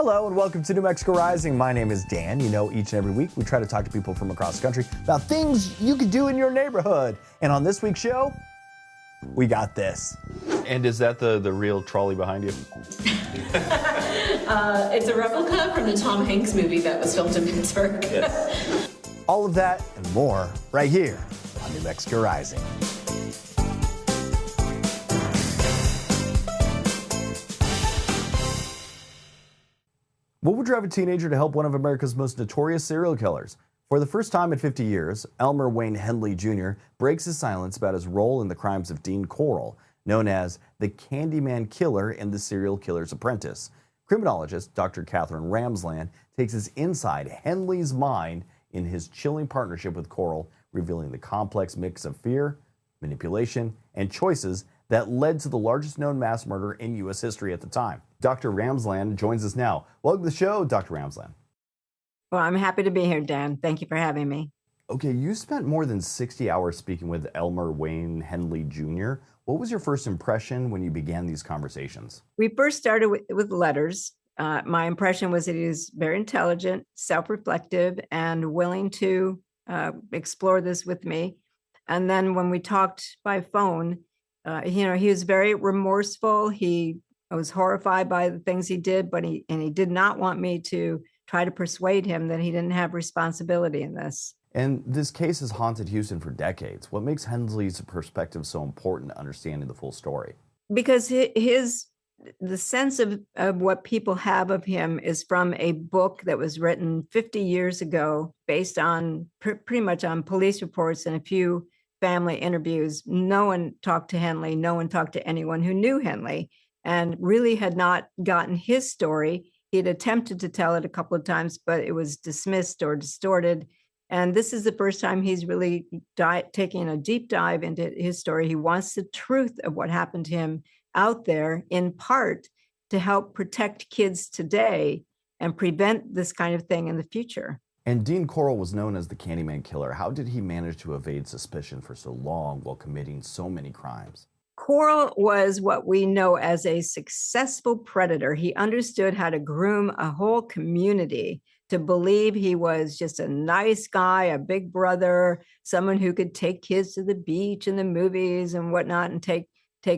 Hello and welcome to New Mexico Rising. My name is Dan. You know, each and every week we try to talk to people from across the country about things you could do in your neighborhood. And on this week's show, we got this. And is that the real trolley behind you? It's a replica from the Tom Hanks movie that was filmed in Pittsburgh. Yes. All of that and more right here on New Mexico Rising. What would drive a teenager to help one of America's most notorious serial killers? For the first time in 50 years, Elmer Wayne Henley Jr. breaks his silence about his role in the crimes of Dean Corll, known as the Candyman Killer in The Serial Killer's Apprentice. Criminologist Dr. Katherine Ramsland takes us inside Henley's mind in his chilling partnership with Corll, revealing the complex mix of fear, manipulation, and choices that led to the largest known mass murder in U.S. history at the time. Dr. Ramsland joins us now. Welcome to the show, Dr. Ramsland. Well, I'm happy to be here, Dan. Thank you for having me. Okay, you spent more than 60 hours speaking with Elmer Wayne Henley Jr. What was your first impression when you began these conversations? We first started with letters. My impression was that he was very intelligent, self-reflective, and willing to explore this with me. And then when we talked by phone, he was very remorseful. He was horrified by the things he did, but he did not want me to try to persuade him that he didn't have responsibility in this. And this case has haunted Houston for decades. What makes Henley's perspective so important to understanding the full story? Because the sense of what people have of him is from a book that was written 50 years ago, based on pretty much on police reports and a few family interviews. No one talked to Henley. No one talked to anyone who knew Henley and really had not gotten his story. He had attempted to tell it a couple of times, but it was dismissed or distorted. And this is the first time he's really taking a deep dive into his story. He wants the truth of what happened to him out there, in part to help protect kids today and prevent this kind of thing in the future. And Dean Corll was known as the Candyman Killer. How did he manage to evade suspicion for so long while committing so many crimes? Corll was what we know as a successful predator. He understood how to groom a whole community to believe he was just a nice guy, a big brother, someone who could take kids to the beach and the movies and whatnot and take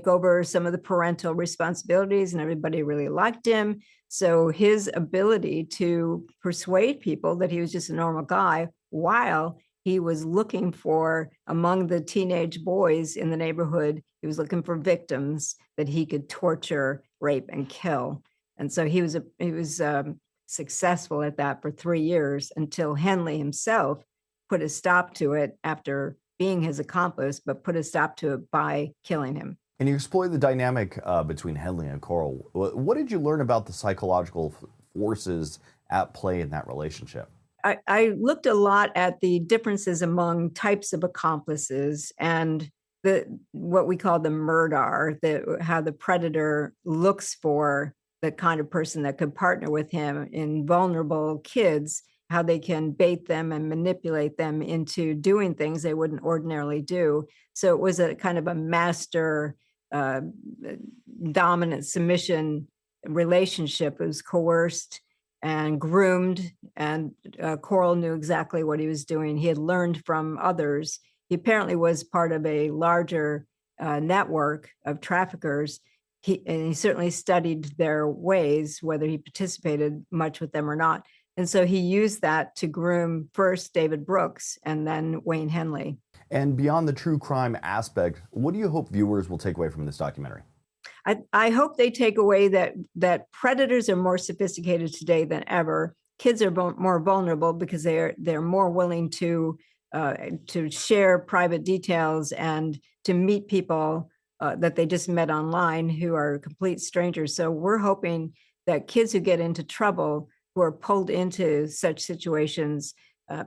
over some of the parental responsibilities, and everybody really liked him. So his ability to persuade people that he was just a normal guy while he was looking for, among the teenage boys in the neighborhood, he was looking for victims that he could torture, rape, and kill. And so he was successful at that for 3 years until Henley himself put a stop to it after being his accomplice, but put a stop to it by killing him. And you explored the dynamic between Henley and Corll. What did you learn about the psychological forces at play in that relationship? I looked a lot at the differences among types of accomplices and what we call the murdar, how the predator looks for the kind of person that could partner with him in vulnerable kids, how they can bait them and manipulate them into doing things they wouldn't ordinarily do. So it was a kind of a master dominant submission relationship. It was coerced and groomed, and Corll knew exactly what he was doing. He had learned from others. He apparently was part of a larger network of traffickers. He certainly studied their ways, whether he participated much with them or not. And so he used that to groom first David Brooks and then Wayne Henley. And beyond the true crime aspect, what do you hope viewers will take away from this documentary? I hope they take away that predators are more sophisticated today than ever. Kids are more vulnerable because they're more willing to share private details and to meet people that they just met online who are complete strangers. So we're hoping that kids who get into trouble, who are pulled into such situations,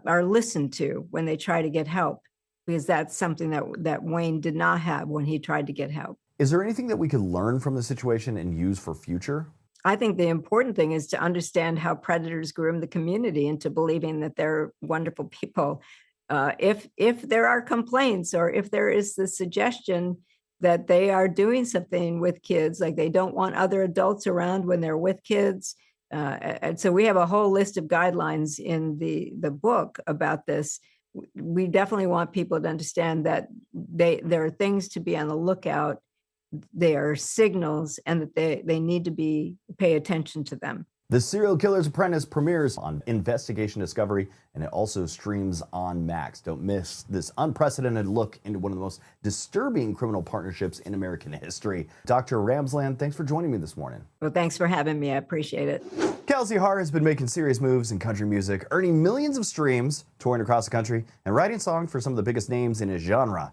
are listened to when they try to get help, because that's something that Wayne did not have when he tried to get help. Is there anything that we could learn from the situation and use for future? I think the important thing is to understand how predators groom the community into believing that they're wonderful people. If there are complaints, or if there is the suggestion that they are doing something with kids, like they don't want other adults around when they're with kids, And so we have a whole list of guidelines in the book about this. We definitely want people to understand that there are things to be on the lookout. They are signals, and that they need to pay attention to them. The Serial Killer's Apprentice premieres on Investigation Discovery, and it also streams on Max. Don't miss this unprecedented look into one of the most disturbing criminal partnerships in American history. Dr. Ramsland, thanks for joining me this morning. Well, thanks for having me. I appreciate it. Kelsey Hart has been making serious moves in country music, earning millions of streams, touring across the country, and writing songs for some of the biggest names in his genre.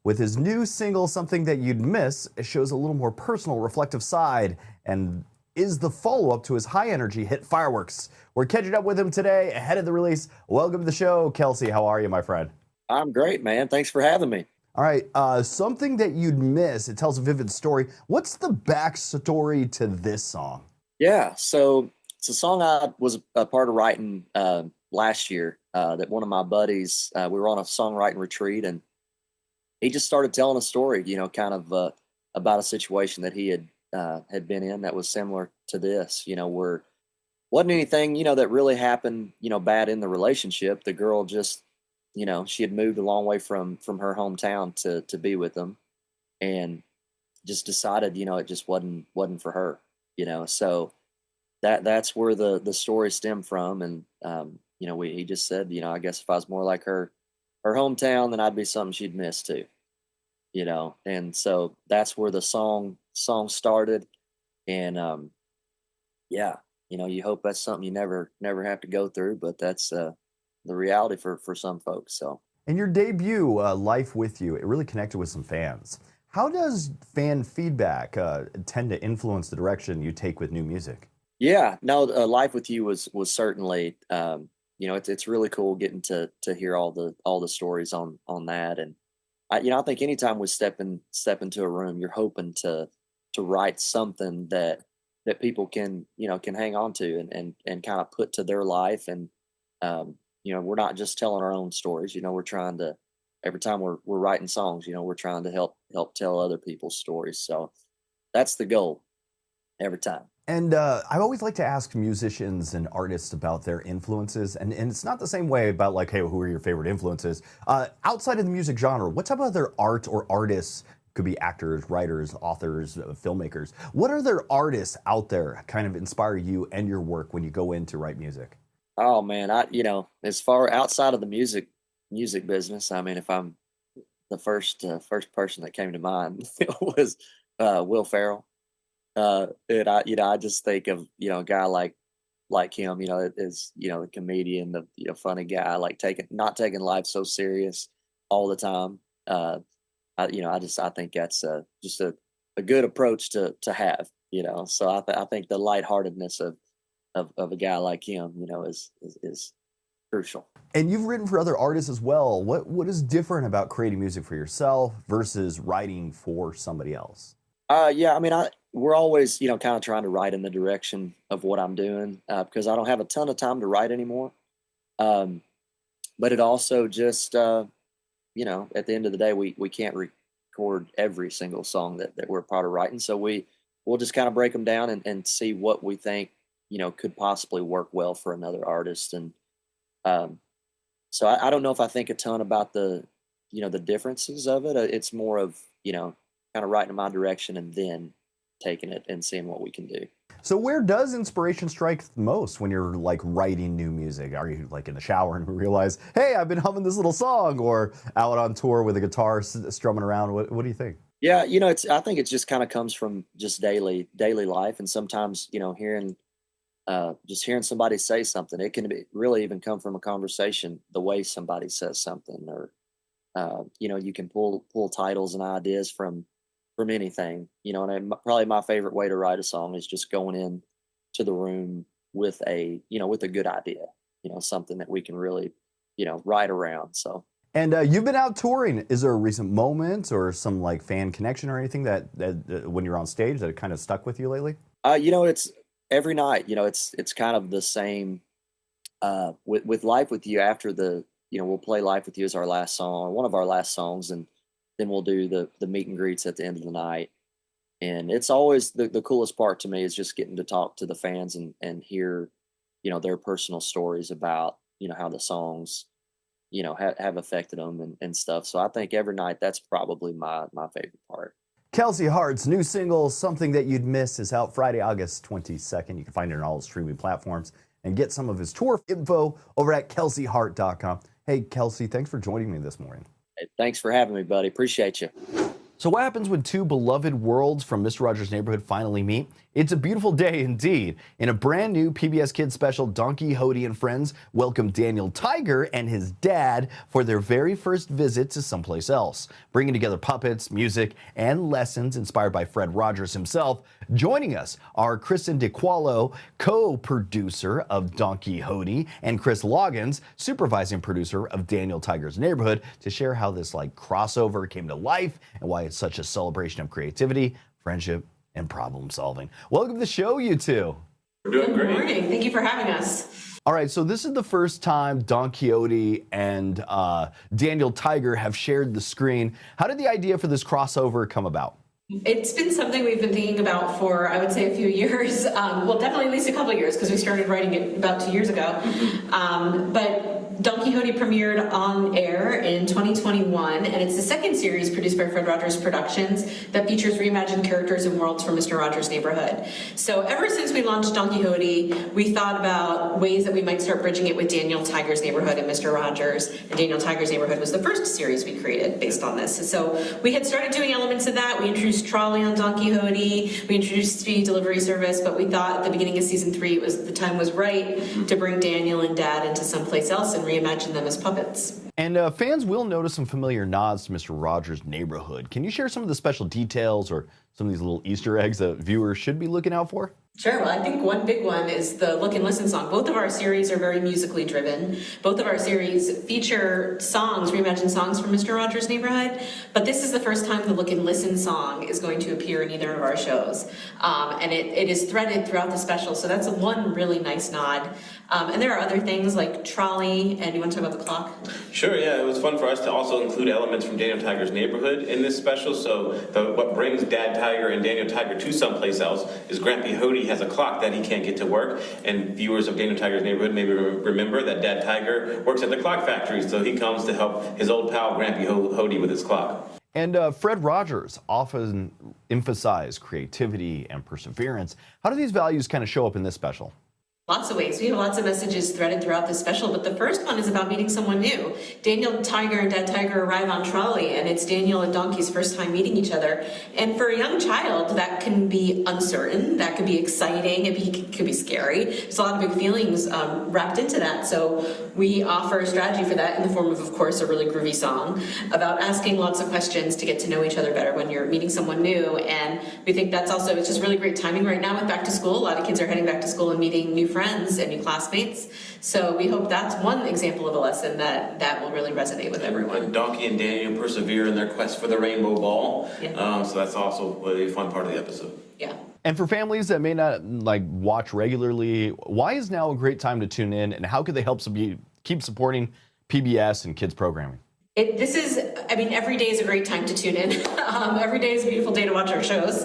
With his new single, Something That You'd Miss, it shows a little more personal, reflective side, and is the follow-up to his high-energy hit Fireworks. We're catching up with him today ahead of the release. Welcome to the show, Kelsey. How are you, my friend? I'm great, man. Thanks for having me. All right, Something That You'd Miss. It tells a vivid story. What's the backstory to this song? Yeah, so it's a song I was a part of writing last year that one of my buddies, we were on a songwriting retreat, and he just started telling a story, kind of about a situation that he had been in that was similar to this, where wasn't anything, that really happened, bad in the relationship. The girl just, she had moved a long way from her hometown to be with him, and just decided, it just wasn't for her, so that's where the story stemmed from. And, he just said, I guess if I was more like her hometown, then I'd be something she'd miss too, and so that's where the song started. And, you hope that's something you never have to go through, but that's the reality for some folks. So, In your debut, Life With You, it really connected with some fans. How does fan feedback tend to influence the direction you take with new music? yeah, no, Life With You was certainly, it's really cool getting to hear all the stories on that. And I think anytime we step into a room, you're hoping to write something that people can hang on to and kind of put to their life. And we're not just telling our own stories. We're trying to, every time we're writing songs, we're trying to help tell other people's stories. So that's the goal every time. And I always like to ask musicians and artists about their influences, and it's not the same way about like, hey, who are your favorite influences? Outside of the music genre, what type of other art or artists, could be actors, writers, authors, filmmakers, what other artists out there kind of inspire you and your work when you go in to write music? Oh man, as far outside of the music business, I mean, if I'm the first person that came to mind was Will Ferrell. And I just think of, a guy like him, is, the comedian, the funny guy, like not taking life so serious all the time. I think that's just a good approach to have, so I think the lightheartedness of a guy like him, is crucial. And you've written for other artists as well. What is different about creating music for yourself versus writing for somebody else? Yeah, I mean, we're always, kind of trying to write in the direction of what I'm doing because I don't have a ton of time to write anymore. But it also just, at the end of the day, we can't record every single song that we're part of writing. So we'll just kind of break them down and see what we think, could possibly work well for another artist. And so I don't know if I think a ton about the differences of it. It's more of, kind of writing in my direction and then taking it and seeing what we can do. So where does inspiration strike most when you're like writing new music? Are you like in the shower and realize, hey, I've been humming this little song, or out on tour with a guitar strumming around? What do you think? Yeah, I think it just kind of comes from just daily life. And sometimes, hearing somebody say something, it can really even come from a conversation, the way somebody says something, or, you can pull titles and ideas from anything, and probably my favorite way to write a song is just going in to the room with a good idea, something that we can really, write around. So. And you've been out touring. Is there a recent moment or some like fan connection or anything that when you're on stage that kind of stuck with you lately? It's every night, it's kind of the same, with Life With You. After we'll play Life With You as our last song, or one of our last songs. And then we'll do the meet and greets at the end of the night. And it's always the coolest part to me is just getting to talk to the fans and hear, their personal stories about, how the songs, have affected them and stuff. So I think every night that's probably my favorite part. Kelsey Hart's new single, Something That You'd Miss, is out Friday, August 22nd. You can find it on all streaming platforms and get some of his tour info over at kelseyhart.com. Hey, Kelsey, thanks for joining me this morning. Hey, thanks for having me, buddy. Appreciate you. So what happens when two beloved worlds from Mr. Rogers' Neighborhood finally meet? It's a beautiful day indeed. In a brand new PBS Kids Special, Donkey, Hodie, and Friends welcome Daniel Tiger and his dad for their very first visit to someplace else, bringing together puppets, music, and lessons inspired by Fred Rogers himself. Joining us are Kristin DiQuollo, co-producer of Donkey, Hodie, and Chris Loggins, supervising producer of Daniel Tiger's Neighborhood, to share how this crossover came to life and why it's such a celebration of creativity, friendship, and problem solving. Welcome to the show, you two. We're doing great. Good morning. Thank you for having us. All right, so this is the first time Don Quixote and Daniel Tiger have shared the screen. How did the idea for this crossover come about? It's been something we've been thinking about for, I would say, a few years. Well, definitely at least a couple of years, because we started writing it about 2 years ago. But Don Quixote premiered on air in 2021, and it's the second series produced by Fred Rogers Productions that features reimagined characters and worlds from Mr. Rogers' Neighborhood. So ever since we launched Don Quixote, we thought about ways that we might start bridging it with Daniel Tiger's Neighborhood and Mr. Rogers. And Daniel Tiger's Neighborhood was the first series we created based on this. So we had started doing elements of that. We introduced trolley on Don Quixote. We introduced speedy delivery service, but we thought at the beginning of season 3, the time was right to bring Daniel and Dad into someplace else and reimagine them as puppets. And fans will notice some familiar nods to Mr. Rogers' Neighborhood. Can you share some of the special details or some of these little Easter eggs that viewers should be looking out for? Sure. Well, I think one big one is the Look and Listen song. Both of our series are very musically driven. Both of our series feature songs, reimagined songs from Mr. Rogers' Neighborhood, but this is the first time the Look and Listen song is going to appear in either of our shows. And it is threaded throughout the special, so that's one really nice nod. And there are other things like trolley, and you want to talk about the clock? Sure, yeah. It was fun for us to also include elements from Daniel Tiger's Neighborhood in this special. So what brings Dad Tiger and Daniel Tiger to someplace else is Grampy Hodie has a clock that he can't get to work. And viewers of Daniel Tiger's Neighborhood maybe remember that Dad Tiger works at the clock factory. So he comes to help his old pal Grampy Hodie with his clock. And Fred Rogers often emphasized creativity and perseverance. How do these values kind of show up in this special? Lots of ways. We have lots of messages threaded throughout the special, but the first one is about meeting someone new. Daniel Tiger and Dad Tiger arrive on trolley, and it's Daniel and Donkey's first time meeting each other. And for a young child, that can be uncertain, that could be exciting, it could be scary. There's a lot of big feelings wrapped into that. So we offer a strategy for that in the form of course, a really groovy song about asking lots of questions to get to know each other better when you're meeting someone new. And we think that's also, it's just really great timing right now with back to school. A lot of kids are heading back to school and meeting new friends and new classmates. So we hope that's one example of a lesson that will really resonate with everyone. And Donkey and Daniel persevere in their quest for the rainbow ball. Yeah. So that's also a fun part of the episode. Yeah. And for families that may not watch regularly, why is now a great time to tune in, and how could they help keep supporting PBS and kids programming? Every day is a great time to tune in. Every day is a beautiful day to watch our shows.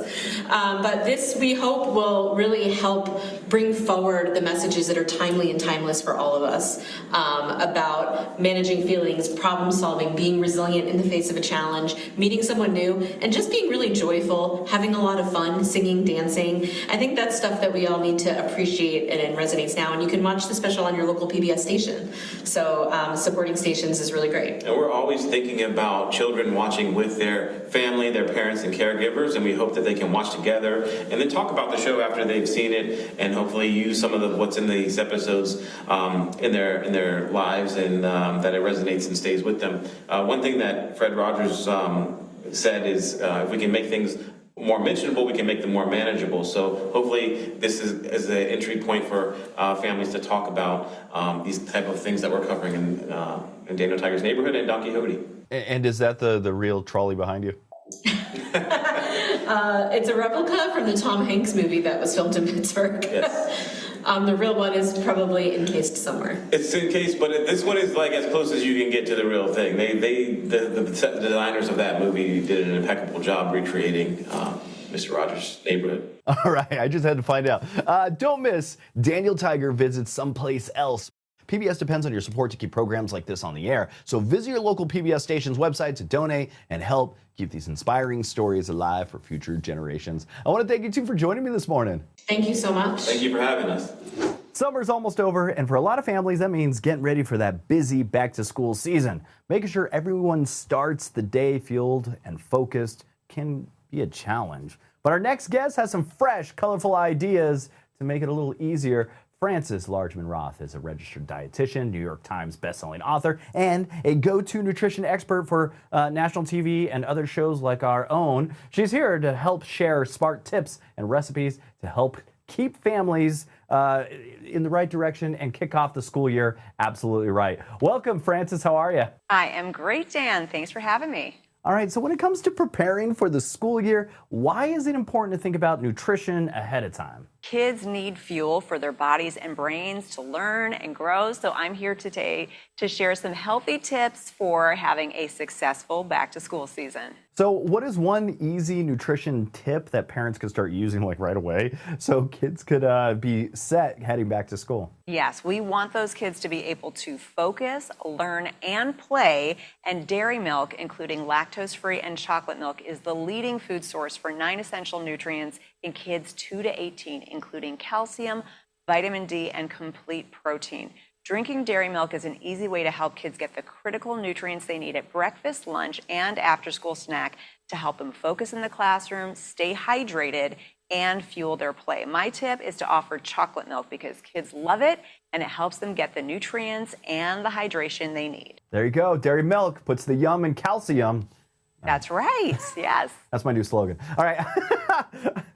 But this, we hope, will really help bring forward the messages that are timely and timeless for all of us about managing feelings, problem solving, being resilient in the face of a challenge, meeting someone new, and just being really joyful, having a lot of fun, singing, dancing. I think that's stuff that we all need to appreciate, and it resonates now. And you can watch the special on your local PBS station. So supporting stations is really great. And we're always thinking about children watching with their family, their parents, and caregivers, and we hope that they can watch together and then talk about the show after they've seen it, and hopefully use some of what's in these episodes in their lives, and that it resonates and stays with them. One thing that Fred Rogers said is if we can make things more mentionable, we can make them more manageable. So hopefully this is an entry point for families to talk about these type of things that we're covering in Daniel Tiger's Neighborhood and Don Quixote. And is that the real trolley behind you? It's a replica from the Tom Hanks movie that was filmed in Pittsburgh. Yes. The real one is probably encased somewhere. It's encased, but this one is as close as you can get to the real thing. The designers of that movie did an impeccable job recreating Mr. Rogers' neighborhood. All right, I just had to find out. Don't miss Daniel Tiger Visits Someplace Else. PBS depends on your support to keep programs like this on the air, so visit your local PBS station's website to donate and help keep these inspiring stories alive for future generations. I want to thank you, too, for joining me this morning. Thank you so much. Thank you for having us. Summer's almost over, and for a lot of families, that means getting ready for that busy back-to-school season. Making sure everyone starts the day fueled and focused can be a challenge. But our next guest has some fresh, colorful ideas to make it a little easier. Frances Largeman-Roth is a registered dietitian, New York Times bestselling author, and a go-to nutrition expert for national TV and other shows like our own. She's here to help share smart tips and recipes to help keep families in the right direction and kick off the school year absolutely right. Welcome, Frances. How are you? I am great, Dan. Thanks for having me. All right, so when it comes to preparing for the school year, why is it important to think about nutrition ahead of time? Kids need fuel for their bodies and brains to learn and grow, so I'm here today to share some healthy tips for having a successful back-to-school season. So what is one easy nutrition tip that parents could start using like right away so kids could be set heading back to school? Yes, we want those kids to be able to focus, learn, and play, and dairy milk, including lactose-free and chocolate milk, is the leading food source for 9 essential nutrients in kids 2 to 18, including calcium, vitamin D, and complete protein. Drinking dairy milk is an easy way to help kids get the critical nutrients they need at breakfast, lunch, and after-school snack to help them focus in the classroom, stay hydrated, and fuel their play. My tip is to offer chocolate milk because kids love it, and it helps them get the nutrients and the hydration they need. There you go. Dairy milk puts the yum in calcium. That's right. Yes. That's my new slogan. All right.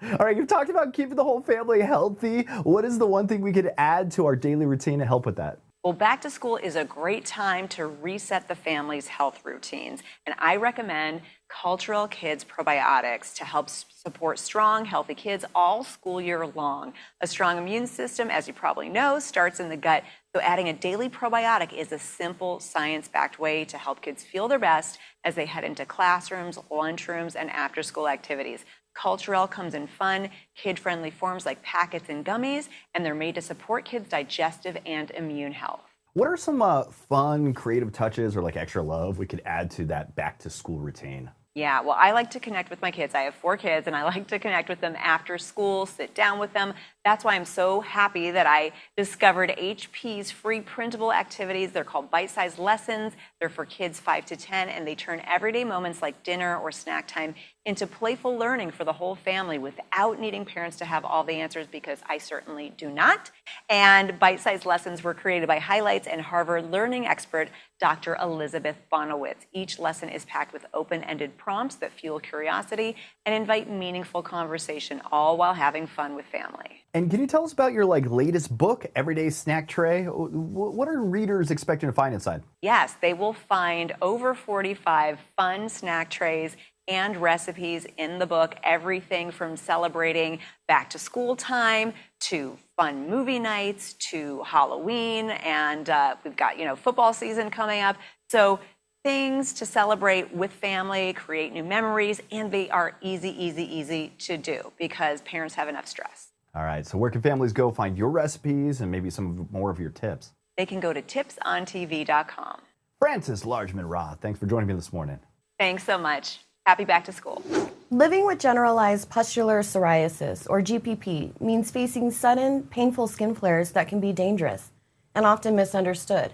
All right, you've talked about keeping the whole family healthy. What is the one thing we could add to our daily routine to help with that? Well, back to school is a great time to reset the family's health routines. And I recommend Cultural Kids probiotics to help support strong, healthy kids all school year long. A strong immune system, as you probably know, starts in the gut. So adding a daily probiotic is a simple, science-backed way to help kids feel their best as they head into classrooms, lunchrooms, and after-school activities. Cultural comes in fun, kid-friendly forms like packets and gummies, and they're made to support kids' digestive and immune health. What are some fun, creative touches or like extra love we could add to that back-to-school routine? Yeah, well, I like to connect with my kids. I have 4 kids, and I like to connect with them after school, sit down with them. That's why I'm so happy that I discovered HP's free printable activities. They're called bite-sized lessons. They're for kids 5 to 10, and they turn everyday moments like dinner or snack time into playful learning for the whole family without needing parents to have all the answers, because I certainly do not. And bite-sized lessons were created by Highlights and Harvard learning expert Dr. Elizabeth Bonowitz. Each lesson is packed with open-ended prompts that fuel curiosity and invite meaningful conversation, all while having fun with family. And can you tell us about your latest book, Everyday Snack Tray? What are readers expecting to find inside? Yes, they will find over 45 fun snack trays and recipes in the book, everything from celebrating back to school time to fun movie nights to Halloween, and we've got, football season coming up. So things to celebrate with family, create new memories, and they are easy to do because parents have enough stress. All right, so where can families go find your recipes and maybe some more of your tips? They can go to tipsontv.com. Frances Largeman-Roth, thanks for joining me this morning. Thanks so much. Happy back to school. Living with generalized pustular psoriasis, or GPP, means facing sudden, painful skin flares that can be dangerous and often misunderstood.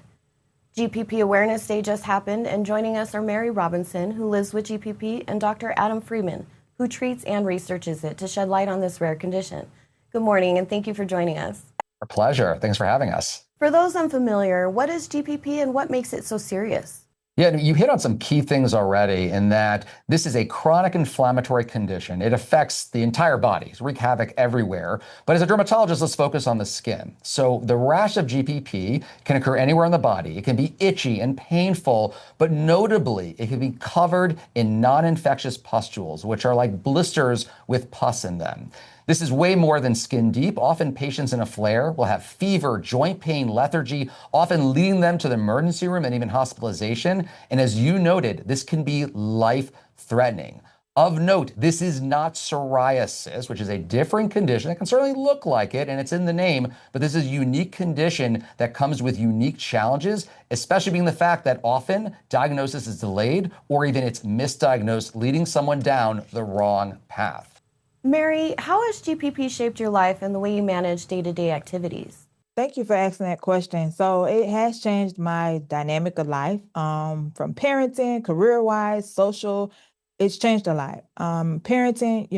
GPP Awareness Day just happened, and joining us are Mary Robinson, who lives with GPP, and Dr. Adam Friedman, who treats and researches it to shed light on this rare condition. Good morning, and thank you for joining us. Our pleasure. Thanks for having us. For those unfamiliar, what is GPP and what makes it so serious? Yeah, you hit on some key things already in that this is a chronic inflammatory condition. It affects the entire body, it's wreak havoc everywhere. But as a dermatologist, let's focus on the skin. So the rash of GPP can occur anywhere in the body. It can be itchy and painful, but notably, it can be covered in non-infectious pustules, which are like blisters with pus in them. This is way more than skin deep. Often patients in a flare will have fever, joint pain, lethargy, often leading them to the emergency room and even hospitalization. And as you noted, this can be life-threatening. Of note, this is not psoriasis, which is a different condition. It can certainly look like it, and it's in the name, but this is a unique condition that comes with unique challenges, especially being the fact that often diagnosis is delayed or even it's misdiagnosed, leading someone down the wrong path. Mary, how has GPP shaped your life and the way you manage day-to-day activities? Thank you for asking that question. So it has changed my dynamic of life, from parenting, career-wise, social. It's changed a lot. Parenting,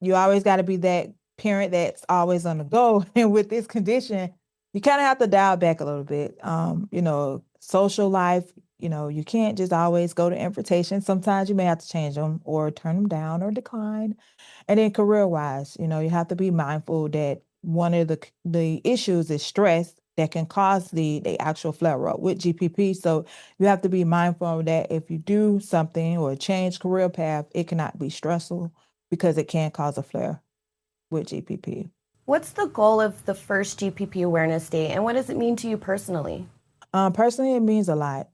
you always got to be that parent that's always on the go. And with this condition, you kind of have to dial back a little bit. Social life, you can't just always go to invitations. Sometimes you may have to change them or turn them down or decline. And then career-wise, you have to be mindful that one of the issues is stress that can cause the actual flare-up with GPP. So you have to be mindful of that if you do something or change career path, it cannot be stressful because it can cause a flare with GPP. What's the goal of the first GPP Awareness Day, and what does it mean to you personally? Personally, it means a lot.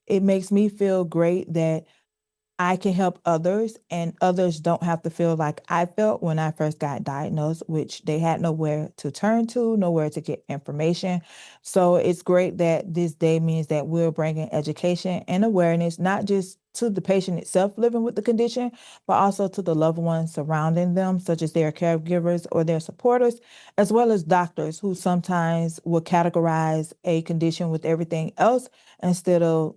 It makes me feel great that I can help others, and others don't have to feel like I felt when I first got diagnosed, which they had nowhere to turn to, nowhere to get information. So it's great that this day means that we're bringing education and awareness, not just to the patient itself living with the condition, but also to the loved ones surrounding them, such as their caregivers or their supporters, as well as doctors who sometimes will categorize a condition with everything else instead of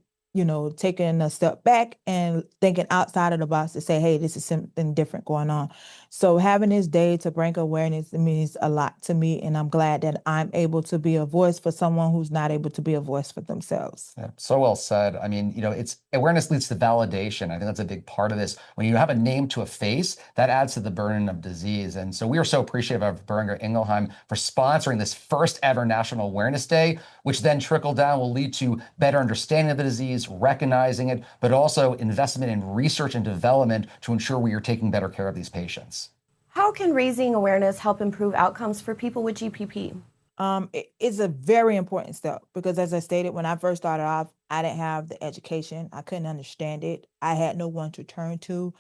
taking a step back and thinking outside of the box to say, hey, this is something different going on. So having this day to bring awareness means a lot to me, and I'm glad that I'm able to be a voice for someone who's not able to be a voice for themselves. Yeah, so well said. I mean, it's awareness leads to validation. I think that's a big part of this. When you have a name to a face, that adds to the burden of disease. And so we are so appreciative of Boehringer Ingelheim for sponsoring this first ever National Awareness Day, which then trickle down will lead to better understanding of the disease, recognizing it, but also investment in research and development to ensure we are taking better care of these patients. How can raising awareness help improve outcomes for people with GPP? It's a very important step because, as I stated, when I first started off, I didn't have the education. I couldn't understand it. I had no one to turn to.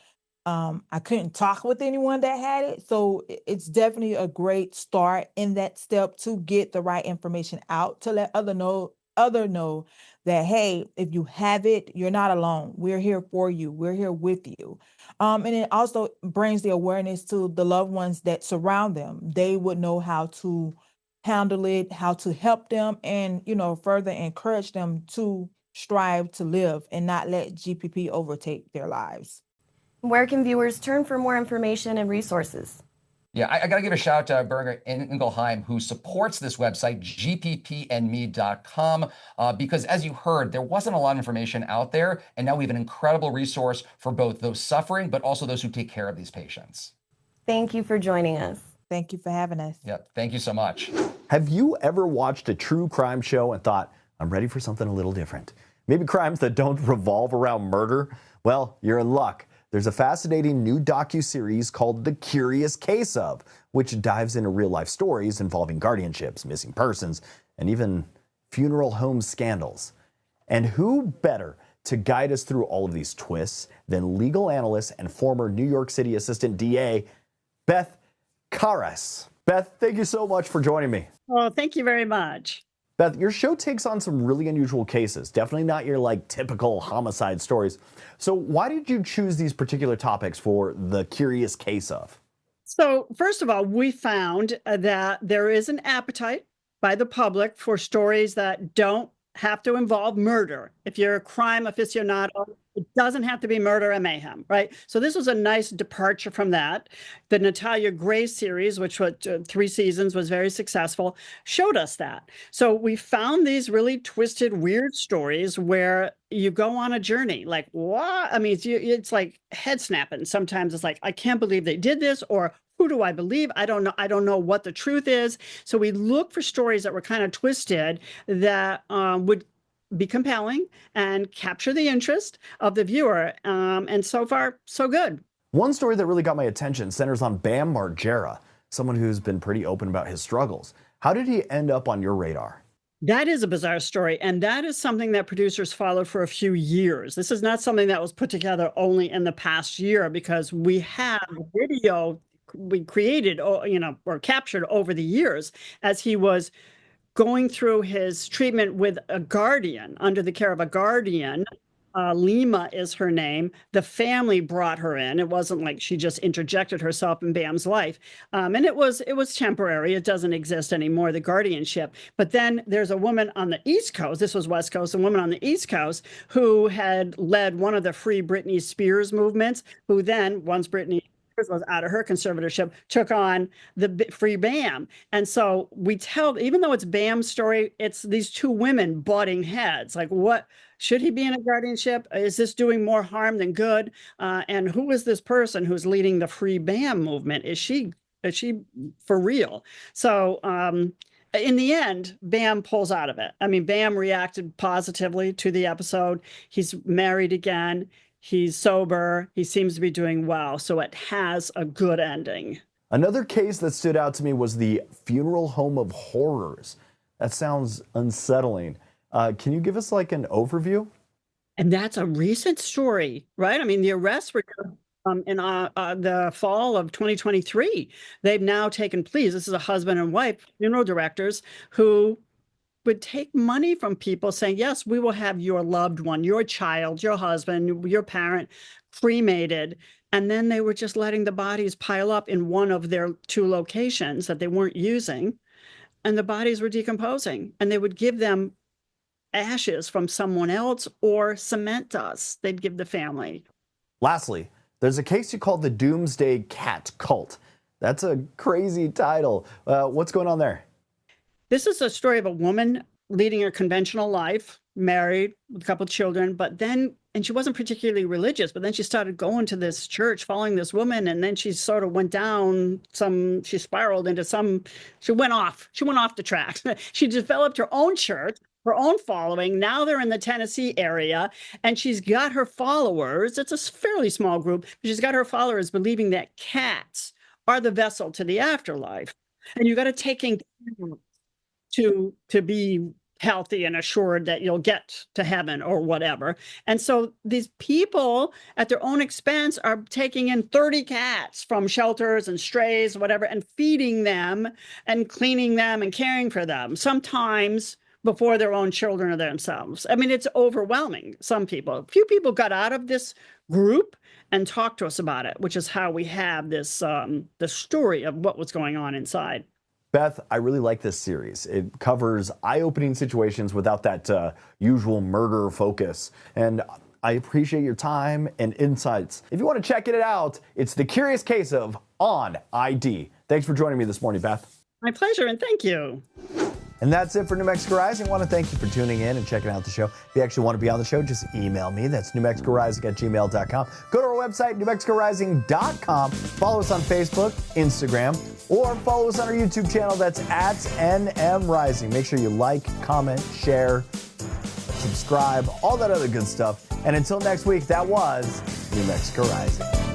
I couldn't talk with anyone that had it. So it's definitely a great start in that step to get the right information out, to let other know that, hey, if you have it, you're not alone. We're here for you. We're here with you. And it also brings the awareness to the loved ones that surround them. They would know how to handle it, how to help them, and, further encourage them to strive to live and not let GPP overtake their lives. Where can viewers turn for more information and resources? Yeah, I got to give a shout out to Boehringer Ingelheim, who supports this website, gppandme.com, because as you heard, there wasn't a lot of information out there, and now we have an incredible resource for both those suffering, but also those who take care of these patients. Thank you for joining us. Thank you for having us. Yep, thank you so much. Have you ever watched a true crime show and thought, I'm ready for something a little different? Maybe crimes that don't revolve around murder? Well, you're in luck. There's a fascinating new docuseries called The Curious Case Of, which dives into real-life stories involving guardianships, missing persons, and even funeral home scandals. And who better to guide us through all of these twists than legal analyst and former New York City Assistant DA, Beth Karas. Beth, thank you so much for joining me. Oh, thank you very much. Beth, your show takes on some really unusual cases, definitely not your typical homicide stories. So why did you choose these particular topics for The Curious Case Of? So first of all, we found that there is an appetite by the public for stories that don't have to involve murder. If you're a crime aficionado, it doesn't have to be murder and mayhem, right? So this was a nice departure from that. The Natalia Gray series, which was 3 seasons, was very successful, showed us that. So we found these really twisted, weird stories where you go on a journey. Like, what? I mean, it's like head snapping. Sometimes it's like, I can't believe they did this, or who do I believe? I don't know. I don't know what the truth is. So we look for stories that were kind of twisted that would be compelling and capture the interest of the viewer. And so far, so good. One story that really got my attention centers on Bam Margera, someone who's been pretty open about his struggles. How did he end up on your radar? That is a bizarre story, and that is something that producers followed for a few years. This is not something that was put together only in the past year, because we have video we created, or captured over the years as he was going through his treatment with a guardian, under the care of a guardian. Lima is her name. The family brought her in. It wasn't like she just interjected herself in Bam's life. And it was temporary. It doesn't exist anymore, the guardianship. But then there's a woman on the East Coast, this was West Coast, a woman on the East Coast who had led one of the Free Britney Spears movements, who then, once Britney was out of her conservatorship, took on the Free Bam. And so we tell, even though it's Bam's story, it's these two women butting heads. Like, what should he be in a guardianship? Is this doing more harm than good? And who is this person who's leading the Free Bam movement? Is she for real? So in the end, Bam pulls out of it. I mean, Bam reacted positively to the episode. He's married again. He's sober. He seems to be doing well. So it has a good ending. Another case that stood out to me was the funeral home of horrors. That sounds unsettling. Can you give us like an overview? And that's a recent story, right? I mean, the arrests were in the fall of 2023. They've now taken pleas. This is a husband and wife, funeral directors, who would take money from people saying, yes, we will have your loved one, your child, your husband, your parent cremated. And then they were just letting the bodies pile up in one of their two locations that they weren't using. And the bodies were decomposing. And they would give them ashes from someone else or cement dust they'd give the family. Lastly, there's a case you call the Doomsday Cat Cult. That's a crazy title. What's going on there? This is a story of a woman leading a conventional life, married with a couple of children, and she wasn't particularly religious, but then she started going to this church, following this woman, and then she sort of went down she spiraled into she went off the tracks. She developed her own church, her own following. Now they're in the Tennessee area, and she's got her followers. It's a fairly small group. But she's got her followers believing that cats are the vessel to the afterlife. And you got to take in to be healthy and assured that you'll get to heaven or whatever. And so these people at their own expense are taking in 30 cats from shelters and strays, whatever, and feeding them and cleaning them and caring for them, sometimes before their own children or themselves. I mean, it's overwhelming. A few people got out of this group and talked to us about it, which is how we have this the story of what was going on inside. Beth, I really like this series. It covers eye-opening situations without that usual murder focus. And I appreciate your time and insights. If you want to check it out, it's The Curious Case of On ID. Thanks for joining me this morning, Beth. My pleasure, and thank you. And that's it for New Mexico Rising. I want to thank you for tuning in and checking out the show. If you actually want to be on the show, just email me. That's newmexicorising@gmail.com. Go to our website, newmexicorising.com. Follow us on Facebook, Instagram, or follow us on our YouTube channel. That's @NM Rising. Make sure you like, comment, share, subscribe, all that other good stuff. And until next week, that was New Mexico Rising.